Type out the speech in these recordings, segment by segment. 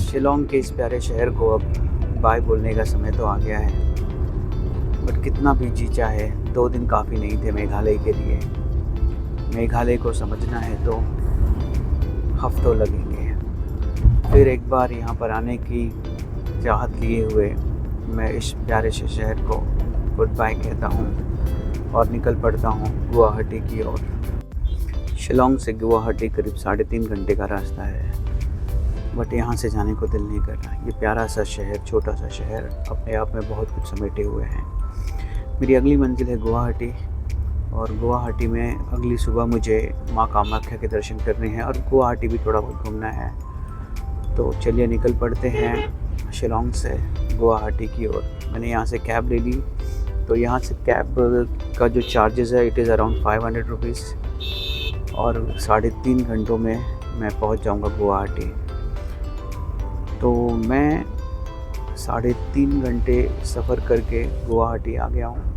शिलोंग के इस प्यारे शहर को अब बाय बोलने का समय तो आ गया है। बट कितना भी जी चाहे 2 दिन काफ़ी नहीं थे मेघालय के लिए। मेघालय को समझना है तो हफ्तों लगेंगे। फिर एक बार यहाँ पर आने की चाहत लिए हुए मैं इस प्यारे से शहर को गुड बाय कहता हूँ और निकल पड़ता हूँ गुवाहाटी की ओर। शिलोंग से गुवाहाटी करीब 3.5 घंटे का रास्ता है, बट यहाँ से जाने को दिल नहीं कर रहा। ये प्यारा सा शहर, छोटा सा शहर अपने आप में बहुत कुछ समेटे हुए हैं। मेरी अगली मंजिल है गुवाहाटी और गुवाहाटी में अगली सुबह मुझे माँ कामाख्या के दर्शन करने हैं और गुवाहाटी भी थोड़ा बहुत घूमना है। तो चलिए निकल पड़ते हैं शिलोंग से गुवाहाटी की ओर। मैंने यहाँ से कैब ले ली, तो यहाँ से कैब का जो चार्जेस है इट इज़ अराउंड 500 रुपीज़ और 3.5 घंटों में मैं पहुँच जाऊँगा गुवाहाटी। तो मैं 3.5 घंटे सफ़र करके गुवाहाटी आ गया हूँ।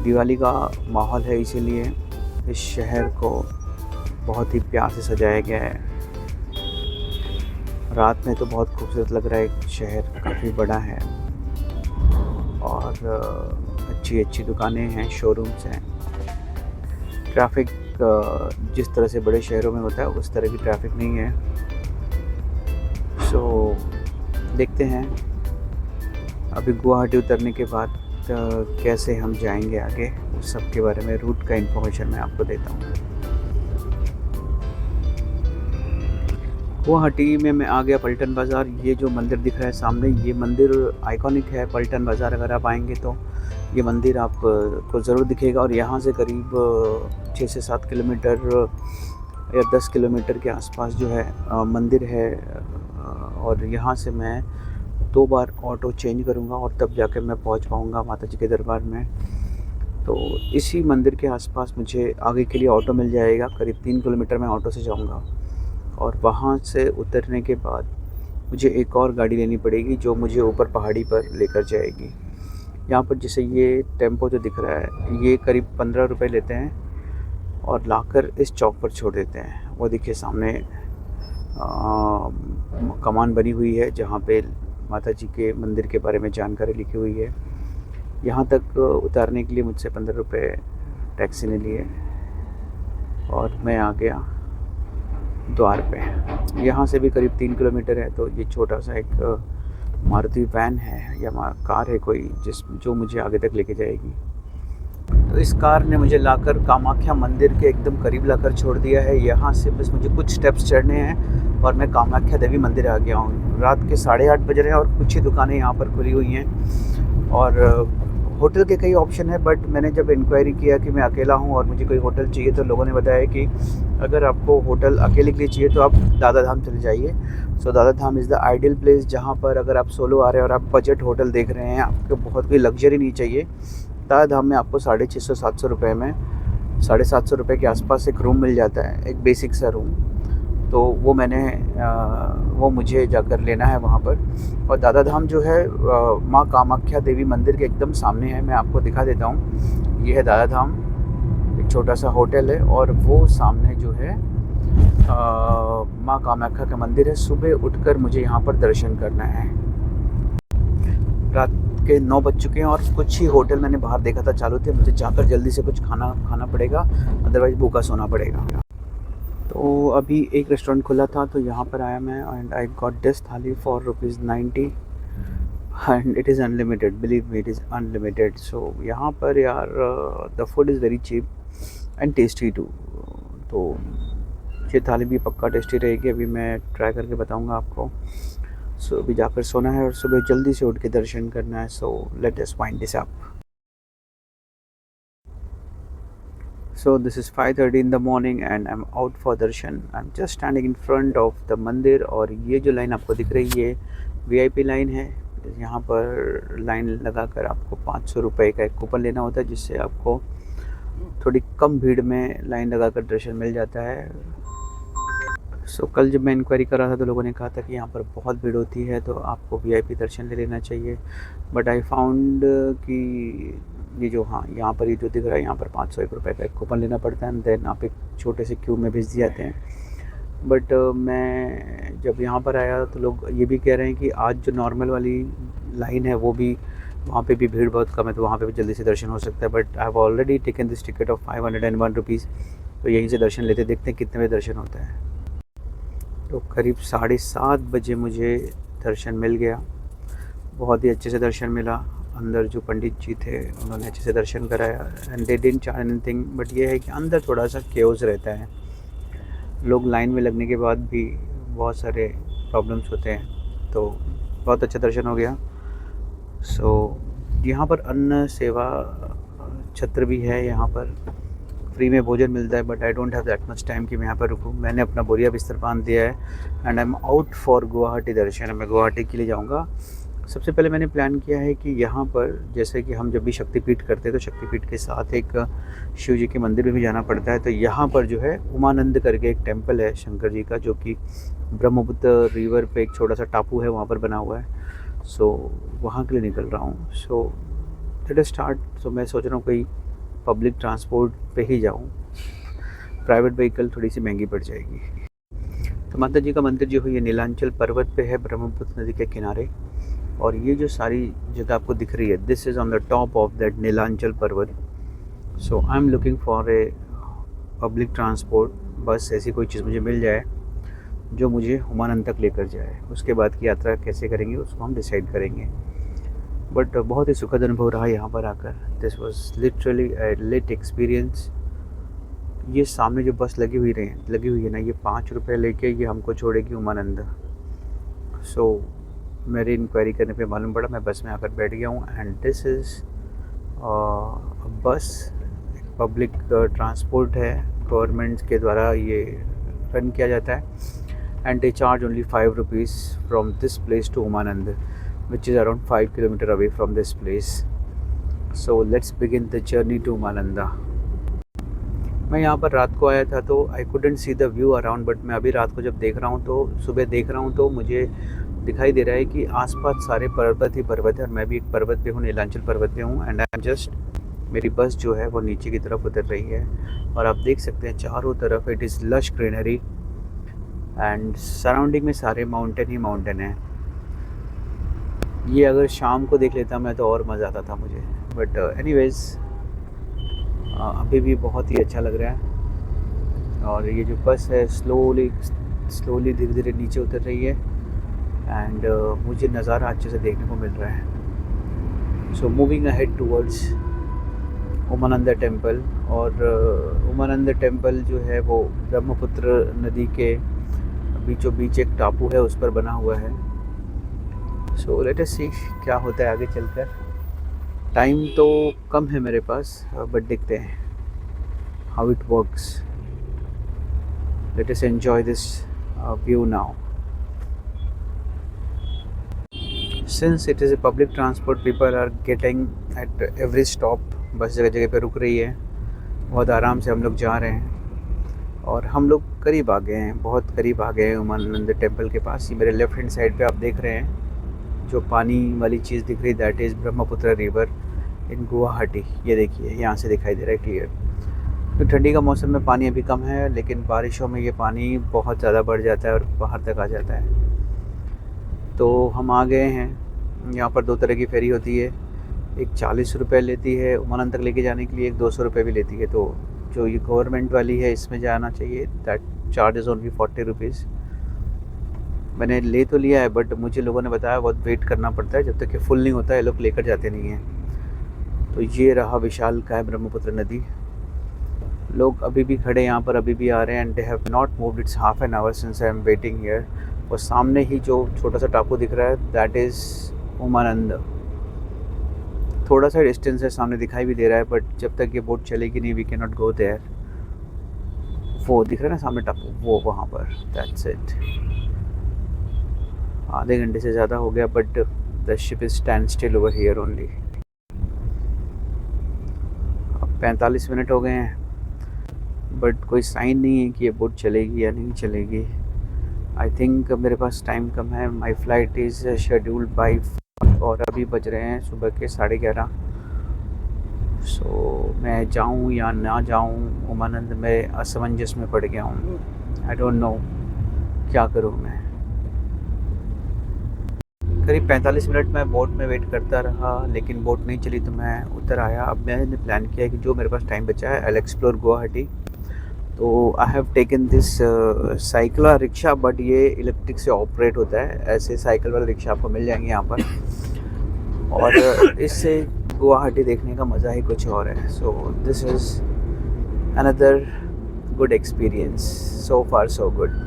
दिवाली का माहौल है, इसीलिए इस शहर को बहुत ही प्यार से सजाया गया है। रात में तो बहुत खूबसूरत लग रहा है। शहर काफ़ी बड़ा है और अच्छी अच्छी दुकानें हैं, शोरूम्स हैं। ट्रैफिक जिस तरह से बड़े शहरों में होता है उस तरह की ट्रैफिक नहीं है। सो देखते हैं अभी गुवाहाटी उतरने के बाद कैसे हम जाएंगे आगे, उस सब के बारे में रूट का इन्फॉर्मेशन मैं आपको देता हूँ। गुवाहाटी में मैं आ गया पलटन बाज़ार। ये जो मंदिर दिख रहा है सामने, ये मंदिर आइकॉनिक है पलटन बाज़ार। अगर आप आएंगे तो ये मंदिर आपको ज़रूर दिखेगा और यहाँ से करीब 6 से 7 किलोमीटर या 10 किलोमीटर के आसपास जो है मंदिर है। और यहाँ से मैं 2 बार ऑटो चेंज करूँगा और तब जाकर मैं पहुँच पाऊँगा माता जी के दरबार में। तो इसी मंदिर के आसपास मुझे आगे के लिए ऑटो मिल जाएगा। करीब 3 किलोमीटर मैं ऑटो से जाऊँगा और वहाँ से उतरने के बाद मुझे एक और गाड़ी लेनी पड़ेगी जो मुझे ऊपर पहाड़ी पर लेकर जाएगी। यहाँ पर जैसे ये टेम्पो जो दिख रहा है ये करीब 15 रुपये लेते हैं और लाकर इस चौक पर छोड़ देते हैं। वो देखिए सामने कमान बनी हुई है जहाँ पे माता जी के मंदिर के बारे में जानकारी लिखी हुई है। यहाँ तक उतारने के लिए मुझसे 15 रुपये टैक्सी ने लिए और मैं आ गया द्वार पे। यहाँ से भी करीब 3 किलोमीटर है। तो ये छोटा सा एक मारुति वैन है या कार है कोई जो मुझे आगे तक लेके जाएगी। तो इस कार ने मुझे लाकर कामाख्या मंदिर के एकदम करीब लाकर छोड़ दिया है। यहाँ से बस मुझे कुछ स्टेप्स चढ़ने हैं और मैं कामाख्या देवी मंदिर आ गया हूँ। रात के 8:30 बज रहे हैं और कुछ ही दुकानें यहाँ पर खुली हुई हैं और होटल के कई ऑप्शन है। बट मैंने जब इंक्वायरी किया कि मैं अकेला हूँ और मुझे कोई होटल चाहिए तो लोगों ने बताया कि अगर आपको होटल अकेले के लिए चाहिए तो आप दादा धाम चले जाइए। सो दादा धाम इज़ द आइडियल प्लेस जहाँ पर अगर आप सोलो आ रहे हैं और आप बजट होटल देख रहे हैं, आपको बहुत कोई लग्जरी नहीं चाहिए, दादा धाम में आपको 650-700 रुपये में 750 रुपये के आसपास एक रूम मिल जाता है, एक बेसिक सा रूम। तो वो मुझे जाकर लेना है वहाँ पर। और दादा धाम जो है माँ कामाख्या देवी मंदिर के एकदम सामने है। मैं आपको दिखा देता हूँ। ये है दादा धाम, एक छोटा सा होटल है और वो सामने जो है माँ कामाख्या का मंदिर है। सुबह उठकर मुझे यहाँ पर दर्शन करना है। रात के 9 बज चुके हैं और कुछ ही होटल मैंने बाहर देखा था चालू थे। मुझे जाकर जल्दी से कुछ खाना पड़ेगा, अदरवाइज़ भूखा सोना पड़ेगा। तो अभी एक रेस्टोरेंट खुला था तो यहाँ पर आया मैं and I got this thali for ₹90 and it is unlimited. Believe me, it is unlimited. So यहाँ पर यार the food is very cheap and tasty too. तो ये थाली भी पक्का टेस्टी रहेगी। अभी मैं ट्राई करके बताऊँगा आपको। सो अभी जाकर सोना है और सुबह जल्दी से उठ के दर्शन करना है। So let us wind this up. So this is 5:30 in the morning and I'm out for darshan. I'm just standing in front of the मंदिर और ये जो लाइन आपको दिख रही है VIP लाइन है। यहाँ पर लाइन लगाकर आपको 500 रुपये का एक कूपन लेना होता है जिससे आपको थोड़ी कम भीड़ में लाइन लगाकर दर्शन मिल जाता है। सो कल जब मैं इंक्वायरी कर रहा था तो लोगों ने कहा था कि यहाँ पर बहुत भीड़ होती है तो आपको VIP दर्शन ले लेना चाहिए। बट आई फाउंड कि ये जो यहाँ पर ये जो दिख रहा है यहाँ पर 501 रुपये का एक कूपन लेना पड़ता है एंड देन आप एक छोटे से क्यू में भेज दिए जाते हैं। बट मैं जब यहाँ पर आया तो लोग ये भी कह रहे हैं कि आज जो नॉर्मल वाली लाइन है वो भी, वहाँ पे भी भीड़ बहुत कम है, तो वहाँ पे भी जल्दी से दर्शन हो सकता है। But I have already taken this ticket of 501 rupees, तो यहीं से दर्शन लेते, देखते हैं कितने बजे दर्शन होता है। तो करीब 7:30 बजे मुझे दर्शन मिल गया, बहुत ही अच्छे से दर्शन मिला। अंदर जो पंडित जी थे उन्होंने अच्छे से दर्शन कराया and they didn't charge anything. But ये है कि अंदर थोड़ा सा केओस रहता है, लोग लाइन में लगने के बाद भी बहुत सारे प्रॉब्लम्स होते हैं। तो बहुत अच्छा दर्शन हो गया। सो यहाँ पर अन्न सेवा छत्र भी है, यहाँ पर फ्री में भोजन मिलता है। But I don't have that much time कि मैं यहाँ पर रुकूँ। मैंने अपना बोरिया बिस्तर बांध दिया है and I am out for Guwahati darshan. मैं गुवाहाटी के लिए जाऊँगा। सबसे पहले मैंने प्लान किया है कि यहाँ पर जैसे कि हम जब भी शक्तिपीठ करते हैं तो शक्तिपीठ के साथ एक शिव जी के मंदिर में भी जाना पड़ता है। तो यहाँ पर जो है उमानंद करके एक टेम्पल है शंकर जी का, जो कि ब्रह्मपुत्र रिवर पे एक छोटा सा टापू है, वहाँ पर बना हुआ है। सो वहाँ के लिए निकल रहा हूँ। So let us start. सो मैं सोच रहा हूँ कहीं पब्लिक ट्रांसपोर्ट पे ही जाऊँ, प्राइवेट व्हीकल थोड़ी सी महंगी पड़ जाएगी। तो माता जी का मंदिर जो है ये नीलांचल पर्वत पे है, ब्रह्मपुत्र नदी के किनारे। और ये जो सारी जगह आपको दिख रही है, this is on the top of that Nilanchal parvat. So I am looking for a public transport, bus ऐसी कोई चीज़ मुझे मिल जाए जो मुझे उमानंद तक लेकर जाए। उसके बाद की यात्रा कैसे करेंगे उसको हम डिसाइड करेंगे। बट बहुत ही सुखद अनुभव रहा यहाँ पर आकर। This was literally a lit experience. ये सामने जो बस लगी हुई है ना, ये 5 रुपये लेके ये हमको छोड़ेगी उमानंद। सो मेरी इंक्वायरी करने पे मालूम पड़ा, मैं बस में आकर बैठ गया हूँ and this is bus, public transport है, गवर्नमेंट के द्वारा ये रन किया जाता है। And they charge only 5 rupees from this place to Umananda, which is around 5 kilometers away from this place. So let's begin the journey to Umananda. मैं यहाँ पर रात को आया था तो I couldn't see the view around, but मैं अभी रात को जब देख रहा हूँ तो सुबह देख रहा हूँ तो मुझे दिखाई दे रहा है कि आसपास सारे पर्वत ही पर्वत है और मैं भी एक पर्वत पे हूँ, नीलांचल पर्वत पे हूँ। एंड आई एम जस्ट, मेरी बस जो है वो नीचे की तरफ उतर रही है और आप देख सकते हैं चारों तरफ it is lush greenery and surrounding में सारे माउंटेन ही माउंटेन है। ये अगर शाम को देख लेता मैं तो और मज़ा आता था मुझे। बट एनीवेज़ अभी भी बहुत ही अच्छा लग रहा है। और ये जो बस है स्लोली धीरे धीरे नीचे उतर रही है एंड मुझे नज़ारा अच्छे से देखने को मिल रहा है। So moving ahead towards Umanand temple. और उमानंद टेम्पल जो है वो ब्रह्मपुत्र नदी के बीचों बीच एक टापू है, उस पर बना हुआ है। सो लेट अस सी क्या होता है आगे चलकर। टाइम तो कम है मेरे पास, बट देखते हैं how it works. Let us enjoy this view now. Since it is a public transport, people are getting at every stop. बस जगह जगह पे रुक रही है, बहुत आराम से हम लोग जा रहे हैं और हम लोग करीब आ गए हैं, बहुत करीब आ गए हैं उमानंद टेम्पल के पास। ये मेरे लेफ़्ट हैंड साइड पे आप देख रहे हैं जो पानी वाली चीज़ दिख रही, that is Brahmaputra river in Guwahati. ये देखिए यहाँ से दिखाई दे रहा है क्लियर। तो ठंडी का मौसम में पानी अभी कम है, लेकिन बारिशों में ये पानी बहुत ज़्यादा बढ़ जाता है और बाहर तक आ जाता है। तो हम आ गए हैं। यहाँ पर 2 तरह की फेरी होती है, एक 40 रुपये लेती है उमानंद तक लेके जाने के लिए, एक 200 रुपये भी लेती है। तो जो ये गवर्नमेंट वाली है इसमें जाना चाहिए, दैट चार्जेस ओनली 40 रुपीज़। मैंने ले तो लिया है बट मुझे लोगों ने बताया बहुत वेट करना पड़ता है, जब तक कि फुल नहीं होता है लोग लेकर जाते नहीं हैं। तो ये रहा विशालकाय ब्रह्मपुत्र नदी। लोग अभी भी खड़े यहाँ पर, अभी भी आ रहे हैं and they have not moved. It's half an hour since I am waiting here. और सामने ही जो छोटा सा टापू दिख रहा है दैट इज़ उमानंद। थोड़ा सा डिस्टेंस है, सामने दिखाई भी दे रहा है, बट जब तक ये बोट चलेगी नहीं we can not go there. वो दिख रहा है ना सामने टापू, वो वहाँ पर, दैट्स इट। आधे घंटे से ज़्यादा हो गया but the ship is stand still over here only. अब 45 मिनट हो गए हैं बट कोई साइन नहीं है कि ये बोट चलेगी या नहीं चलेगी। आई थिंक मेरे पास टाइम कम है। My flight is scheduled by, और अभी बज रहे हैं सुबह के 11:30। सो मैं जाऊँ या ना जाऊँ उमानंद में असमंजस में पड़ गया हूँ। आई डोंट नो क्या करूँ मैं। करीब 45 मिनट मैं बोट में वेट करता रहा, लेकिन बोट नहीं चली तो मैं उतर आया। अब मैंने प्लान किया कि जो मेरे पास टाइम बचा है, आई एक्सप्लोर गुवाहाटी। तो I have taken this cycle rickshaw, but ये इलेक्ट्रिक से ऑपरेट होता है। ऐसे साइकिल वाले रिक्शा आपको मिल जाएंगे यहाँ पर, और इससे गुवाहाटी देखने का मज़ा ही कुछ और है। So this is another good experience, so far so good.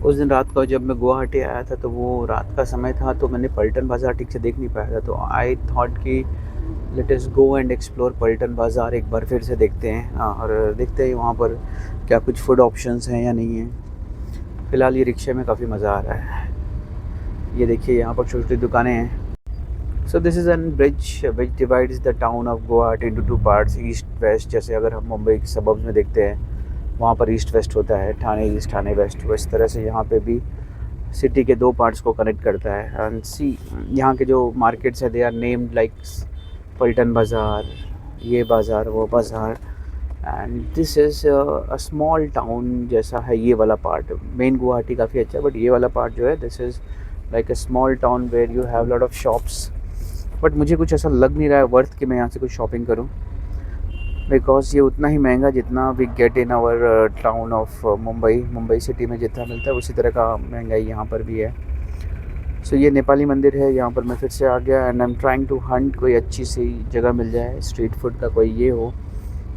उस दिन रात को जब मैं गुवाहाटी आया था तो वो रात का समय था, तो मैंने पल्टन बाज़ार ठीक से देख नहीं पाया था। तो आई थॉट कि let us go and explore Paltan Bazaar, एक बार फिर से देखते हैं और देखते हैं वहाँ पर क्या कुछ फूड ऑप्शंस हैं या नहीं हैं। फ़िलहाल ये रिक्शे में काफ़ी मज़ा आ रहा है। ये देखिए यहाँ पर छोटी छोटी दुकानें हैं। So this is an bridge which divides the town of Guwahati into two parts, east west. जैसे अगर हम मुंबई के सबब्स में देखते हैं, वहाँ पर ईस्ट वेस्ट होता है, ठाणे ईस्ट ठाणे वेस्ट, तो इस तरह से यहाँ पे भी सिटी के दो पार्ट्स को कनेक्ट करता है। एंड सी यहाँ के जो मार्केट्स हैं, दे आर नेम्ड लाइक पल्टन बाज़ार, ये बाज़ार, वो बाज़ार। And this is a small town जैसा है ये वाला पार्ट। मेन गुवाहाटी काफ़ी अच्छा है, बट ये वाला पार्ट जो है, this is like a small town where you have lot of shops. But मुझे कुछ ऐसा लग नहीं रहा है वर्थ कि मैं यहाँ से कुछ शॉपिंग करूँ, बिकॉज ये उतना ही महंगा जितना we get in our town of Mumbai city में जितना मिलता है, उसी तरह का महंगाई यहाँ पर भी है। सो ये नेपाली मंदिर है, यहाँ पर मैं फिर से आ गया and I am trying to hunt कोई अच्छी सी जगह मिल जाए, स्ट्रीट फूड का कोई ये हो,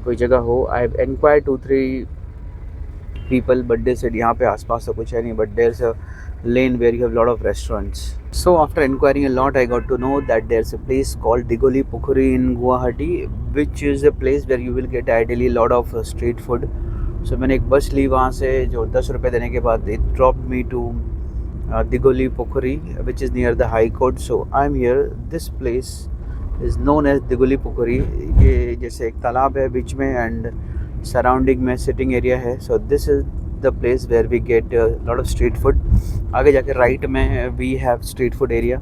कोई जगह हो। I have enquired 2-3 people, but they said यहाँ पे आसपास तो कुछ है नहीं, but there is a lane where you have lot of restaurants. So after inquiring a lot, I got to know that there's a place called Digoli Pukhuri in Guwahati, which is a place where you will get ideally lot of street food. So मैंने एक बस ली वहाँ से, जो 10 रुपये देने के बाद it dropped me to Digoli Pukhuri, which is near the High Court. So I'm here. This place is known as Digoli Pukhuri. ये जैसे एक तालाब है बीच में and surrounding में sitting area है. So this is the place where we get a lot of street food. आगे जाके राइट में we have street food area,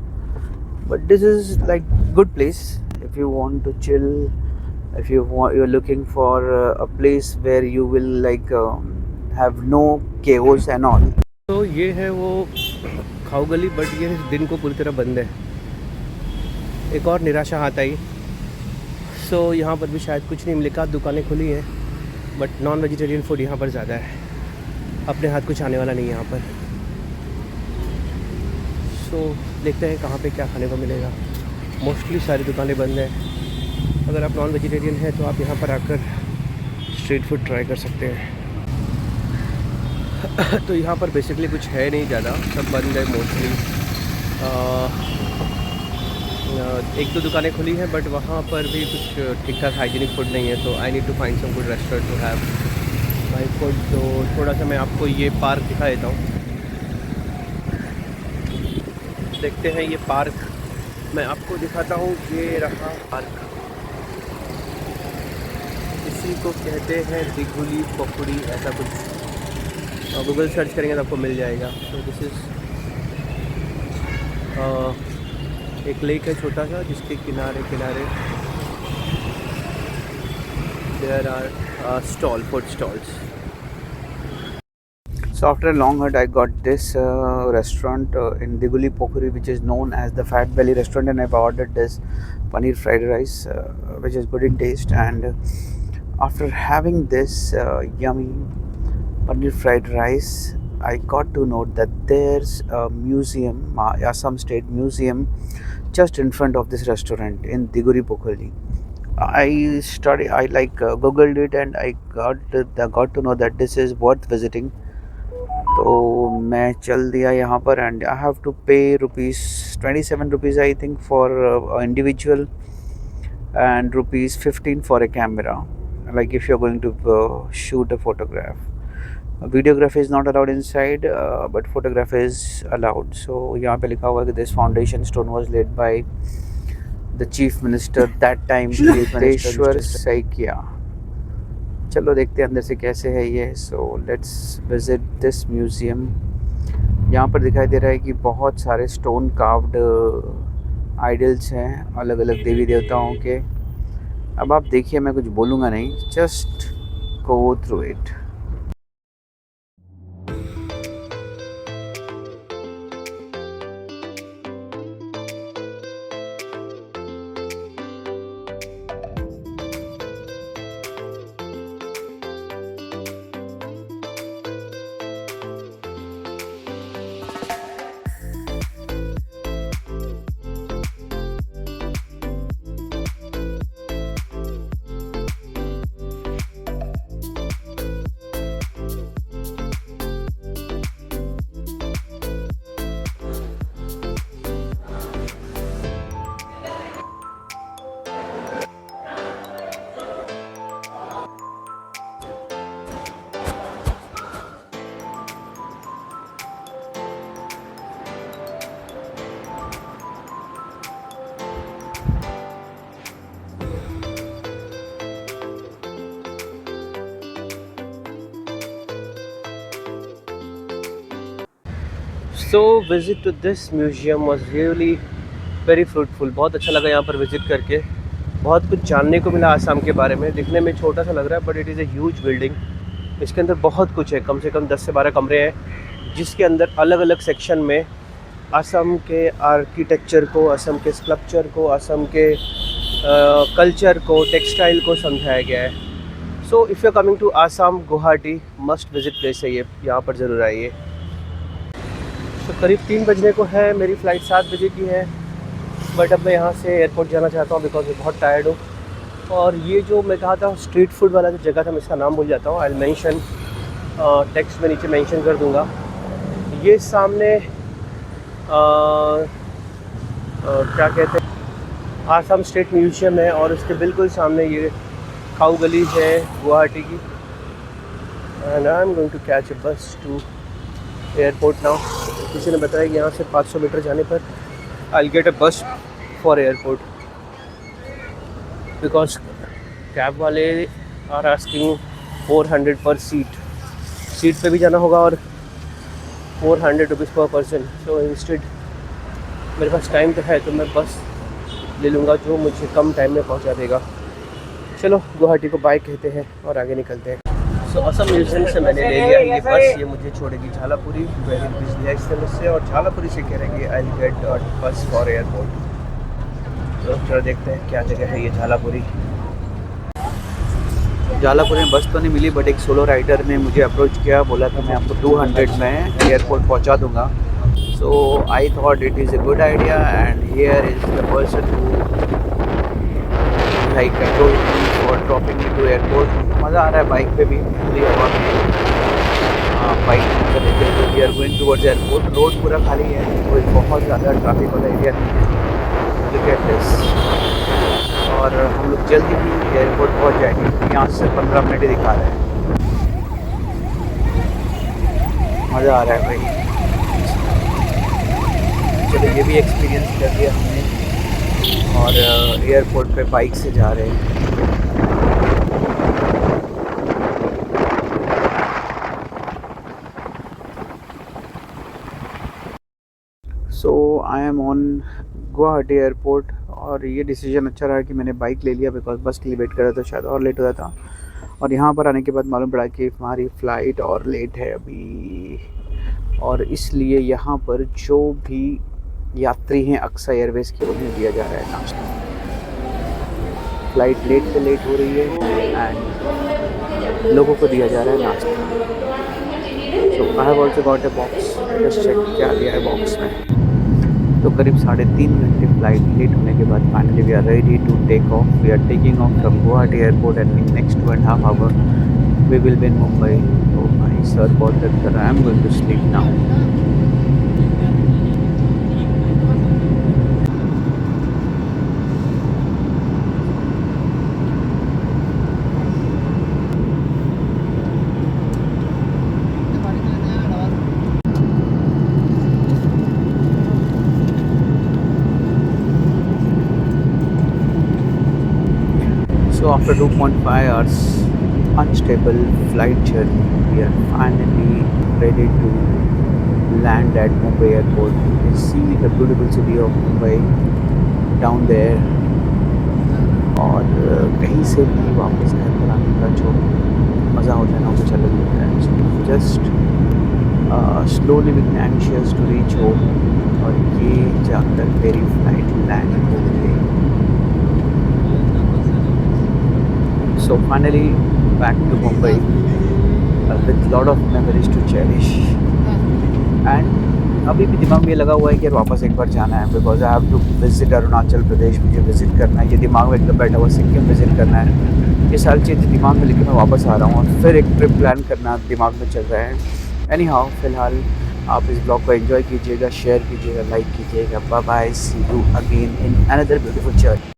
but this is like good place if you want to chill, if you're looking for a place where you will like have no chaos and all. तो ये है वो खाऊ गली, but ये दिन को पूरी तरह बंद है। एक और निराशा हाथ आई। सो यहाँ पर भी शायद कुछ नहीं मिले, का दुकानें खुली हैं, बट नॉन वेजिटेरियन फूड यहाँ पर ज़्यादा है। अपने हाथ कुछ आने वाला नहीं है यहाँ पर। सो देखते हैं कहाँ पे क्या खाने को मिलेगा। मोस्टली सारी दुकानें बंद हैं। अगर आप नॉन वेजिटेरियन हैं तो आप यहाँ पर आकर स्ट्रीट फूड ट्राई कर सकते हैं। तो यहाँ पर बेसिकली कुछ है नहीं ज़्यादा, सब बंद है मोस्टली। एक दो दुकानें खुली हैं, बट वहाँ पर भी कुछ ठीक ठाक हाइजीनिक फूड नहीं है। तो I need to find some good restaurant to have my food. तो थोड़ा सा मैं आपको ये पार्क दिखा देता हूँ। देखते हैं ये पार्क, मैं आपको दिखाता हूँ। ये रहा पार्क, इसी को कहते हैं दिगुली पुखुरी, ऐसा कुछ। गूगल सर्च करेंगे तो आपको मिल जाएगा। तो दिस इज़ एक लेक है छोटा सा, जिसके किनारे there are food stalls. So after a long hunt, I got this restaurant in Diguli Pukhuri, which is known as the Fat Belly restaurant, and I've ordered this paneer fried rice, which is good in taste. And after having this yummy paneer fried rice, I got to know that there's a museum, Assam State Museum, just in front of this restaurant in Diguli Pukhuri. I googled it, and I got to know that this is worth visiting. तो मैं चल दिया यहाँ पर, and I have to pay ₹27 I think for individual, and ₹15 for a camera, like if you are going to shoot a photograph. Videography is not allowed inside, but photography is allowed. So यहाँ पे लिखा हुआ है कि this foundation stone was laid by the chief minister that time, Yogeshwar Saikia. चलो देखते हैं अंदर से कैसे है ये। So let's visit this museum. यहाँ पर दिखाई दे रहा है कि बहुत सारे स्टोन कार्व्ड आइडल्स हैं अलग अलग देवी देवताओं के। अब आप देखिए, मैं कुछ बोलूँगा नहीं, just go through it. So visit to this museum was really very fruitful. बहुत अच्छा लगा यहाँ पर विज़िट करके। बहुत कुछ जानने को मिला आसाम के बारे में। दिखने में छोटा सा लग रहा है but it is a huge building. इसके अंदर बहुत कुछ है, कम से कम 10 से 12 कमरे हैं जिसके अंदर अलग अलग सेक्शन में असम के आर्किटेक्चर को, असम के स्कल्पचर को, असम के कल्चर को, टेक्सटाइल को समझाया गया है। So if you are coming to Assam, Guwahati must visit place है ये, यहाँ पर ज़रूर आइए। तो करीब 3 बजने को है, मेरी फ़्लाइट 7 बजे की है, बट अब मैं यहाँ से एयरपोर्ट जाना चाहता हूँ बिकॉज मैं बहुत टायर्ड हूँ। और ये जो मैं कहा था स्ट्रीट फूड वाला जो जगह था, मैं इसका नाम भूल जाता हूँ, आई विल मेंशन, टेक्स्ट में नीचे मेंशन कर दूँगा। ये सामने क्या कहते हैं, आसाम स्टेट म्यूज़ियम है और उसके बिल्कुल सामने ये खाऊ गली है गुवाहाटी की। And I am going to catch a bus to airport now. किसी ने बताया कि यहाँ से 500 मीटर जाने पर आई विल गेट अ बस फॉर एयरपोर्ट बिकॉज कैब वाले आर आस्किंग 400 पर सीट पे भी जाना होगा और 400 रुपीज़ पर पर्सन। सो इंस्टेड मेरे पास टाइम तो है तो मैं बस ले लूँगा जो मुझे कम टाइम में पहुँचा देगा। चलो गुवाहाटी को बाय कहते हैं और आगे निकलते हैं। सो असम म्यूज़ियम से मैंने ले लिया ये बस। ये मुझे छोड़ेगी झालापुरी, वेरी बिजली है इस तरह से, और झालापुरी से कह रहे हैं आई विल गेट बस फॉर एयरपोर्ट। तो चलो देखते हैं क्या जगह है ये झालापुरी। झालापुर में बस तो नहीं मिली बट एक सोलो राइडर ने मुझे अप्रोच किया, बोला कि मैं आपको 200 में एयरपोर्ट पहुंचा दूंगा। So I thought it is a good idea and here is the person who like approach me for dropping me to airport. मज़ा आ रहा है बाइक पे भी, खुली हवा में बाइक चलते। We are going towards airport. Road पूरा खाली है, कोई बहुत ज़्यादा ट्रैफिक वाला एरिया नहीं है। Look at this. और हम लोग जल्दी ही एयरपोर्ट पहुंच जाएंगे। यहाँ से 15 मिनट ही दिखा रहे हैं। मज़ा आ रहा है भाई। चलो ये भी एक्सपीरियंस कर लिया हमने और एयरपोर्ट पे बाइक से जा रहे हैं। So I am on Guwahati airport और ये डिसीजन अच्छा रहा कि मैंने बाइक ले लिया बिकॉज बस के लिए वेट कर रहा था, शायद और लेट हो जाता। और यहाँ पर आने के बाद मालूम पड़ा कि हमारी फ़्लाइट और लेट है अभी, और इसलिए यहाँ पर जो भी यात्री हैं अक्सा एयरवेज़ के, उन्हें दिया जा रहा है नाश्ता। फ़्लाइट लेट पे लेट हो रही है एंड लोगों को दिया जा रहा है नाश्ता। So I have also got a box, just check क्या दिया है बॉक्स में। तो करीब 3.5 घंटे फ्लाइट लेट होने के बाद finally we are ready to take off. We are taking off from Guwahati airport and in next 2.5 hour we will be in Mumbai. तो भाई सर बहुत दर्द कर रहा है, I am going to sleep now. So after 2.5 hours unstable flight journey, we are finally ready to land at Mumbai airport. You can see the beautiful city of Mumbai down there. और कहीं से भी वापस घर पर आने का जो मज़ा होता है ना, वो कुछ अलग होता है। So just slowly being anxious to reach home और ये जाकर मेरी फ्लाइट लैंड हो गई। So finally back to Mumbai with lot of memories to cherish. And अभी भी दिमाग में लगा हुआ है कि यार वापस एक बार जाना है because I have to visit Arunachal Pradesh, मुझे विज़िट करना है। ये दिमाग में एकदम बैठा हुआ, सिक्किम विज़िट करना है। ये सारी चीज़ दिमाग में लेकर मैं वापस आ रहा हूँ और फिर एक ट्रिप प्लान करना दिमाग में चल रहा है। एनी हाउ फिलहाल आप इस ब्लॉग को एंजॉय कीजिएगा, शेयर कीजिएगा, लाइक कीजिएगा। Bye bye, see you again in another beautiful journey.